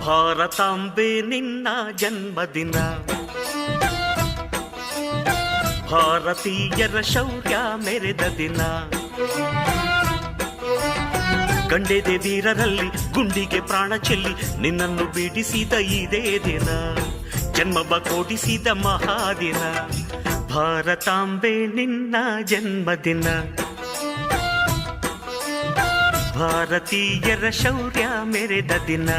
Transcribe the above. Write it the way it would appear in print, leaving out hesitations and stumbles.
ಭಾರತಾಂಬೆ ನಿನ್ನ ಜನ್ಮದಿನ, ಭಾರತೀಯರ ಶೌರ್ಯ ಮೆರೆದ ದಿನ. ಗಂಡೆದೆ ವೀರರಲ್ಲಿ ಗುಂಡಿಗೆ ಪ್ರಾಣ ಚೆಲ್ಲಿ ನಿನ್ನನ್ನು ಬಿಡಿಸಿದ ಇದೇ ದಿನ, ಜನ್ಮವ ಕೊಡಿಸಿದ ಮಹಾದಿನ. ಭಾರತಾಂಬೆ ನಿನ್ನ ಜನ್ಮದಿನ, ಭಾರತೀಯರ ಶೌರ್ಯ ಮೆರೆದ ದಿನ.